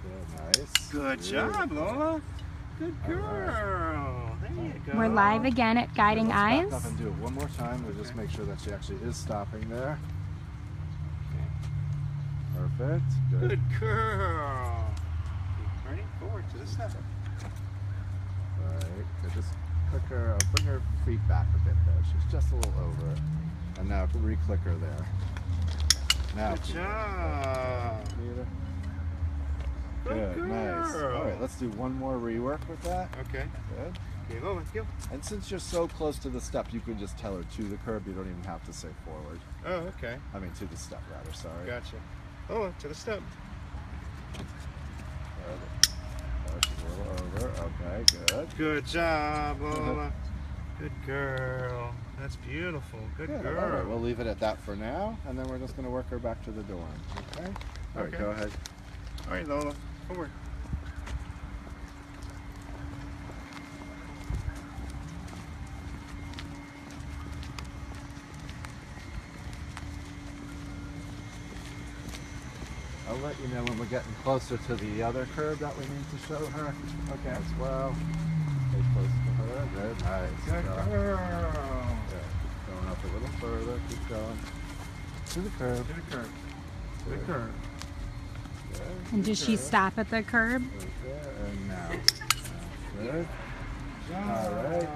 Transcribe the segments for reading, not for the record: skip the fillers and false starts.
Good, nice. Good job, Lola. Good girl. There you go. We're live again at Guiding Let's Eyes. back up and do it one more time. We'll just make sure that she actually is stopping there. Perfect. Good girl. Ready? Forward to the step. Right. Good. Just click her, bring her feet back a bit there. She's just a little over it. And now re-click her there. Now. Good job. Good, nice. All right, let's do one more rework with that. Okay. Good. Okay, Lola, go. And since you're so close to the step, you can just tell her to the curb. You don't even have to say forward. Oh, okay. I mean, to the step, rather. Sorry. Gotcha. Lola, to the step. Oh, she's a little over. Okay, good. Good job, Lola. Good girl. That's beautiful. Good girl. All right, we'll leave it at that for now, and then we're just going to work her back to the door. Okay? All right, go ahead. All right, Lola. Forward. I'll let you know when we're getting closer to the other curb that we need to show her. Okay, as well. Stay close to her. Good, nice. Good girl. Good. Going up a little further. Keep going. To the curb. To the curb. To the curb. Good. And does she stop at the curb? Right there, and now. Good. All right.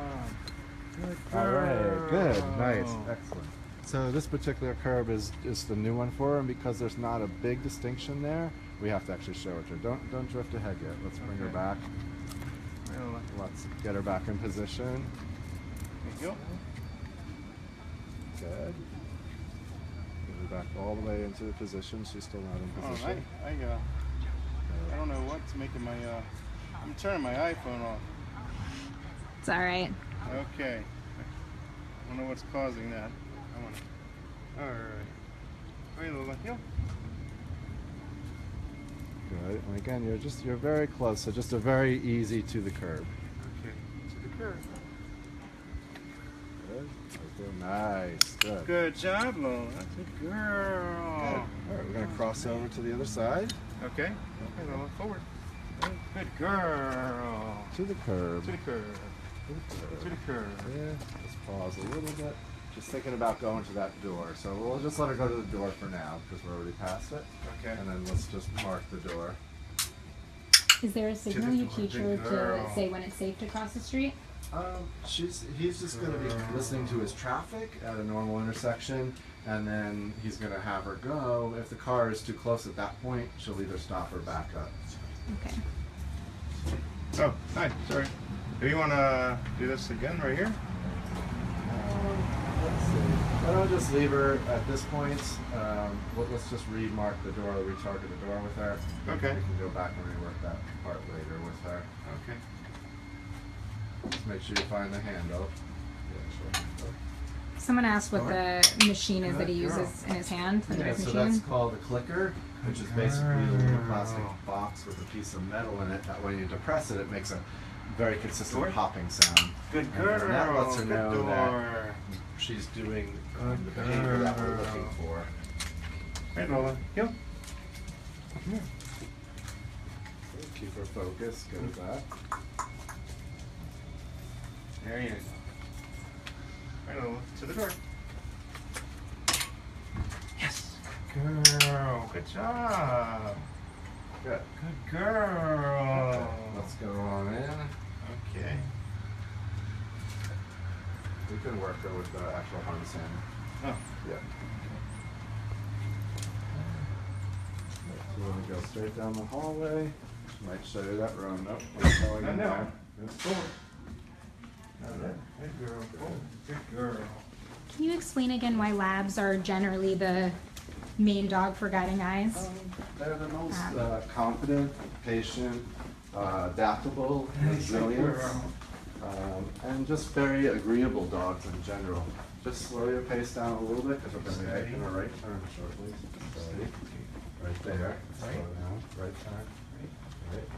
Good All right. Good. girl. Nice. Excellent. So this particular curb is the new one for her, and because there's not a big distinction there, we have to actually show it to her. Don't drift ahead yet. Let's bring her back. Let's get her back in position. There you go. Good. Get her back all the way into the position. She's still not in Oh, position. I don't know what's making my I'm turning my iPhone off. It's all right. Okay. I don't know what's causing that. All right. All right, Lola. Yo. Good. And again, you're very close. So just a very easy to the curb. Okay. To the curb. Good. Okay, nice. Good. Good job, Lola. Good girl. All right, we're going to cross over to the other side. Okay. Okay, Lola. Forward. Good girl. To the curb. To the curb. To the curb. Yeah. Just pause a little bit. Just thinking about going to that door. So we'll just let her go to the door for now because we're already past it. Okay. And then let's just mark the door. Is there a signal you teach her to girl. say when it's safe to cross the street? He's just going to be listening to his traffic at a normal intersection, and then he's going to have her go. If the car is too close at that point, she'll either stop or back up. Okay. Oh, hi. Sorry. Do you want to do this again right here? Let's see. Why don't I just leave her at this point? Let's just remark the door, retarget the door with her. Okay. We can go back and rework that part later with her. Okay. Just make sure you find the handle. Yeah, sure. Someone asked what the machine is that he uses in his hand, the Yeah, knife so machine. that's called a clicker, which is basically a little plastic box with a piece of metal in it. That when you depress it, it makes a very consistent Door? popping sound. Good And girl. then that lets her Good know door. that she's doing the behavior that we're looking for. Right, Lola. Yo. Here. Keep her focused. Good at that. There you go. Right, Lola. To the door. Yes. Girl. Good job. Good. Good girl. Okay, let's go on in. Okay. We can work her with the actual harness in. Oh. Yeah. So we're going to go straight down the hallway. Might show you that room. Nope. We're going in there. Good. Forward. Good girl. Forward. Good girl. Can you explain again why labs are generally the main dog for Guiding Eyes? They're the most confident, patient, adaptable, resilient, and just very agreeable dogs in general. Just slow your pace down a little bit because we're going to be making a right turn shortly. Steady. Right there. Slow down. Right turn. Right.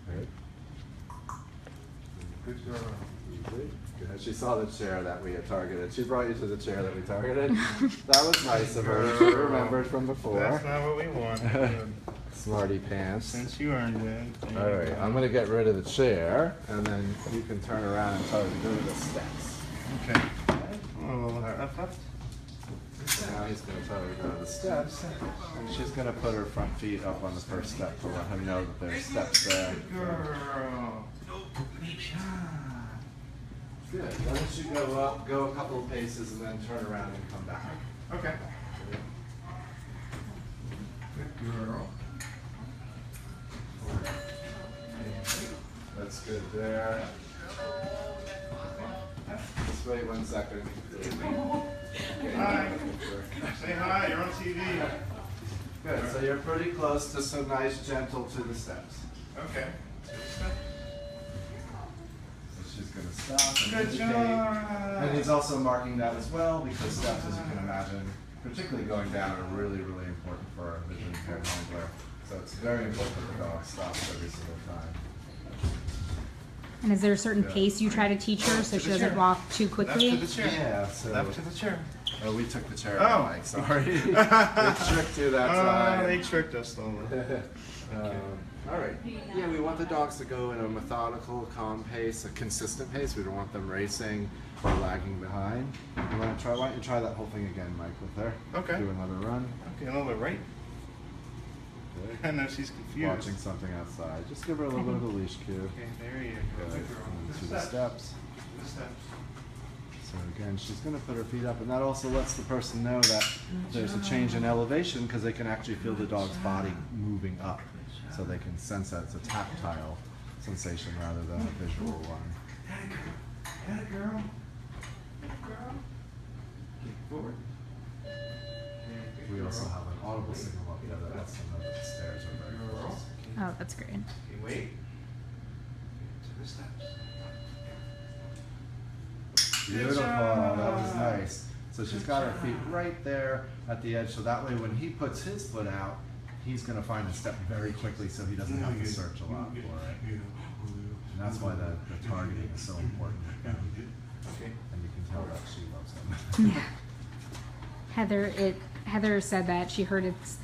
Good. Good girl. Easy. Good. she saw the chair that we had targeted. She brought you to the chair that we targeted. That was nice of her. She remembered from before. That's not what we want. Smarty pants. Since you earned it. All right, I'm going to get rid of the chair, and then you can turn around and tell her to go to the steps. Okay. Oh, left. So now he's going to tell her to go to the steps, and she's going to put her front feet up on the first step to let him know that there's steps there. Girl. Good. Why don't you go up, go a couple of paces, and then turn around and come back. Okay. Good girl. That's good there. Just wait 1 second. Hi. Say hi, you're on TV. Good. So you're pretty close to some nice gentle to the steps. Okay. So she's going to stop and Good indicate. job. And he's also marking that as well because steps, as you can imagine, particularly going down, are really, really important for a vision impaired handler. So it's very important that the dog stops every single time. And is there a certain Yeah. pace you try to teach her so To she the doesn't chair. walk too Left quickly? to the chair. Yeah, so Left to the chair. oh, we took the chair Oh. out, Mike. Sorry, they tricked you that time. They tricked us, Lola. All right. Yeah, we want the dogs to go in a methodical, calm pace, a consistent pace. We don't want them racing or lagging behind. You want to try? Why don't you try that whole thing again, Mike, with her? Okay. Do another run. Okay, a little bit right. Good. I know she's confused. Watching something outside. Just give her a little bit of a leash cue. Okay, there you go. Good. Good girl. And The to the steps. The steps. So again, she's going to put her feet up, and that also lets the person know that there's a change in elevation because they can actually feel the dog's body moving up. So they can sense that it's a tactile sensation rather than a visual one. That girl. That girl. Get forward. We also have an audible signal up there that lets them know that the stairs are very close. Oh, that's great. Okay, wait. To the steps. Beautiful, that was nice. So she's got her feet right there at the edge, so that way when he puts his foot out, he's going to find a step very quickly so he doesn't have to search a lot for it. And that's why the targeting is so important with them. Okay. And you can tell that she loves them. Yeah. Heather said that she heard it's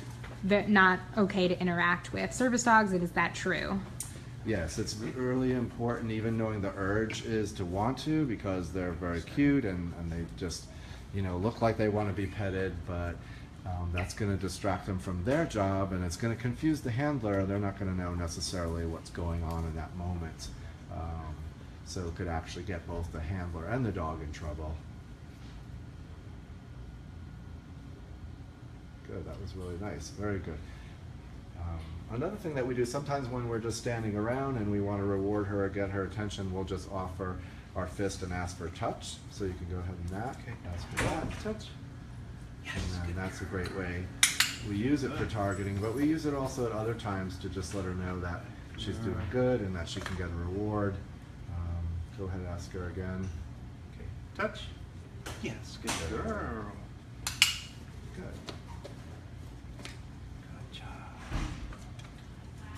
not okay to interact with service dogs. Is that true? Yes, it's really important, even knowing the urge is to want to, because they're very cute and they just, you know, look like they want to be petted, but that's going to distract them from their job, and it's going to confuse the handler. They're not going to know necessarily what's going on in that moment. So it could actually get both the handler and the dog in trouble. Good, that was really nice, very good. Another thing that we do sometimes when we're just standing around and we want to reward her or get her attention, we'll just offer our fist and ask for touch. So you can go ahead and ask for that. Touch. And then that's a great way. We use it for targeting, but we use it also at other times to just let her know that she's doing good and that she can get a reward. Go ahead and ask her again. Okay. Touch. Yes, good girl. Good. Good job.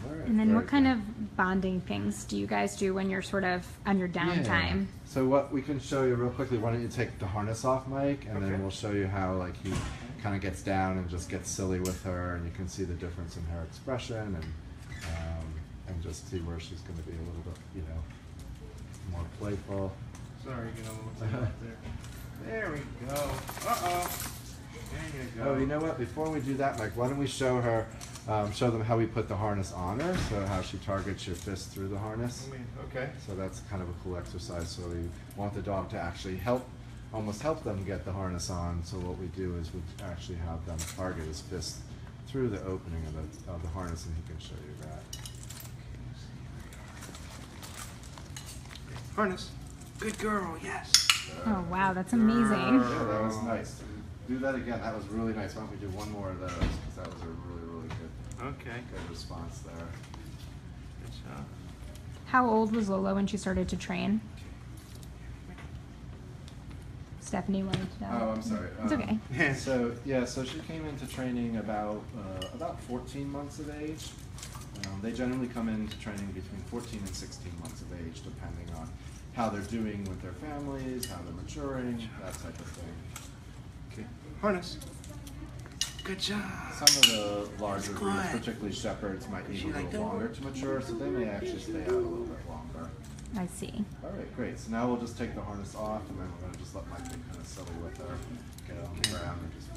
All right, And then very what kind good. of bonding things do you guys do when you're sort of on your downtime? Yeah. So what we can show you real quickly, why don't you take the harness off, Mike, and Okay. then we'll show you how like he kind of gets down and just gets silly with her, and you can see the difference in her expression and just see where she's going to be a little bit, you know, more playful. Sorry, get a little bit up there. There we go. Uh-oh. There you go. Oh, you know what? Before we do that, Mike, why don't we show her, show them how we put the harness on her, so how she targets your fist through the harness. Okay. So that's kind of a cool exercise. So we want the dog to actually almost help them get the harness on. So what we do is we actually have them target his fist through the opening of the harness, and he can show you that. Harness. Good girl, yes. Oh, wow, that's amazing. Yeah, that was nice. Do that again. That was really nice. Why don't we do one more of those? Because that was a really, really Okay. good response there. Good job. How old was Lola when she started to train? Stephanie wanted to know. Oh, I'm sorry. It's okay. So she came into training about 14 months of age. They generally come into training between 14 and 16 months of age, depending on how they're doing with their families, how they're maturing, that type of thing. Okay. Harness. Good job. Some of the larger breeds, particularly shepherds, might need a little longer to mature, so they may actually stay out a little bit longer. I see. All right, great. So now we'll just take the harness off, and then we're going to just let Mike get kind of silly with her, get on the ground, and just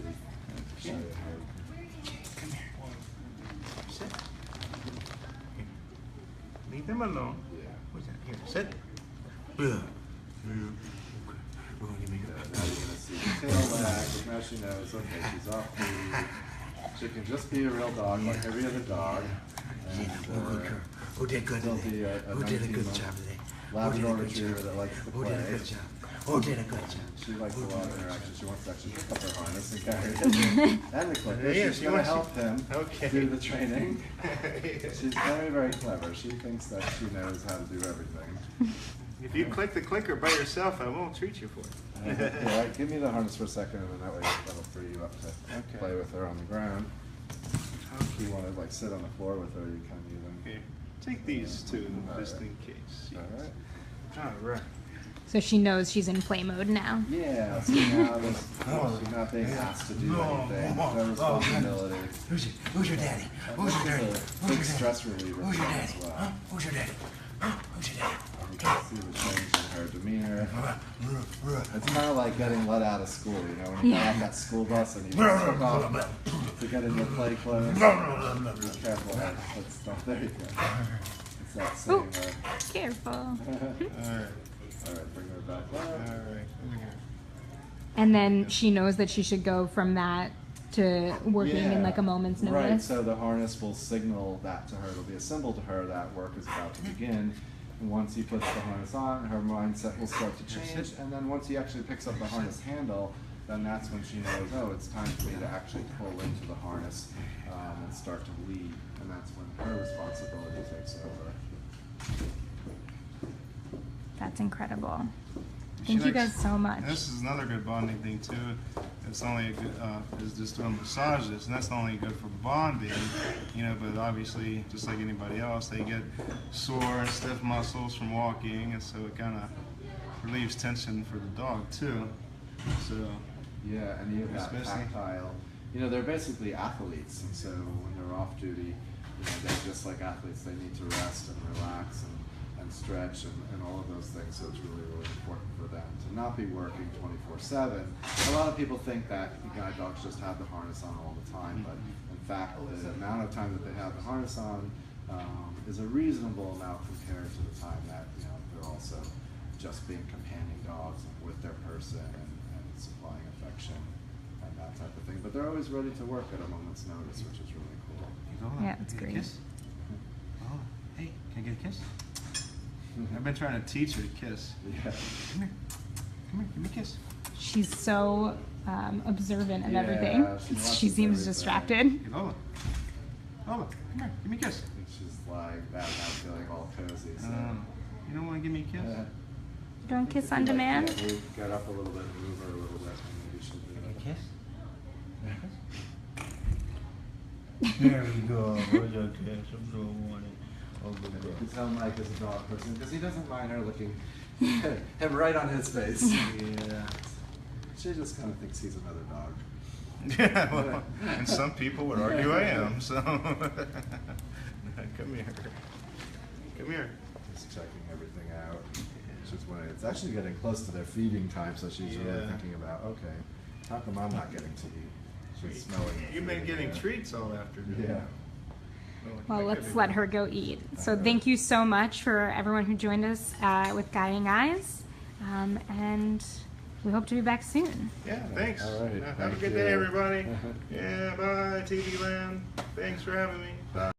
show you how. Come here. Sit. Leave them alone. Yeah. What's that? Here, sit. Good. Now you're going to see the tail wag, but now she knows, okay, she's off duty. She can just be a real dog like every other dog. And, Who did good still today? be a Who did a good 19-month job today? Labrador retriever that likes to Who play. did a good job? Who did a good job? She likes a lot of interaction. She wants to actually pick up her harness and carry it. And the clicker. Yeah, She's she going to wants help him Okay. do the training. She's very, very clever. She thinks that she knows how to do everything. If you click the clicker by yourself, I won't treat you for it. Yeah, give me the harness for a second, and that way that'll free you up to play with her on the ground. If you want to like sit on the floor with her, you can even. Okay. Take these two just in case. All right. All right. So she knows she's in play mode now. Yeah, so now she's not being asked to do anything. No responsibility. Who's your daddy? Who's your daddy? It's a big stress reliever Who's your for her daddy? as well. Huh? Who's your daddy? Huh? Who's your daddy? You can see the change in her demeanor. It's kind of like getting let out of school, you know, when you get off that school bus and you just took off to get in your play clothes. Be careful, there you go. It's that same Ooh. way. Careful. All right. All right, bring her back All up. right. Over here. And then she knows that she should go from that to working in Yeah. like a moment's notice. Right, so the harness will signal that to her. It'll be a symbol to her that work is about to begin. And once he puts the harness on, her mindset will start to change. And then once he actually picks up the harness handle, then that's when she knows, oh, it's time for me to actually pull into the harness and start to lead. And that's when her responsibility takes over. That's incredible. She Thank you likes- guys so much. This is another good bonding thing too. It's only a good, is just doing massages, and that's not only good for bonding, you know, but obviously, just like anybody else, they get sore and stiff muscles from walking, and so it kind of relieves tension for the dog too. So, Yeah, and you have that Especially- tactile. You know, they're basically athletes, and so when they're off duty, you know, they're just like athletes. They need to rest and relax and stretch and all of those things. So it's really, really important for them to not be working 24/7. A lot of people think that guide dogs just have the harness on all the time, but in fact, the amount of time that they have the harness on is a reasonable amount compared to the time that they're also just being companion dogs with their person and supplying affection and that type of thing. But they're always ready to work at a moment's notice, which is really cool. Yeah, it's great. Kiss? Oh, hey, can I get a kiss? I've been trying to teach her to kiss. Yeah. Come here, give me a kiss. She's so observant of Yeah, everything. she watches She seems everything. distracted. Hey, Lola, come here, give me a kiss. And she's like that now feeling all cozy. So. You don't want to give me a kiss? You want a kiss on If you, demand? Like, move, get up a little bit and move her a little bit, and maybe she'll do A that. kiss? There we go. Where's your kiss? I'm so wanted. Oh, good You girl. can tell Mike is a dog person because he doesn't mind her looking him right on his face. Yeah. She just kind of thinks he's another dog. Yeah, well, and some people would argue I am, so. Come here. Come here. Just checking everything out. She's when it's actually getting close to their feeding time, so she's really Yeah. thinking about, okay, how come I'm not getting to eat? She's smelling. the You've been food getting there. treats all afternoon. Yeah. Well, let's let her go eat. So thank you so much for everyone who joined us with Guiding Eyes. And we hope to be back soon. Yeah, thanks. All right, Have a thank good you. day, everybody. Yeah, bye, TV Land. Thanks for having me. Bye.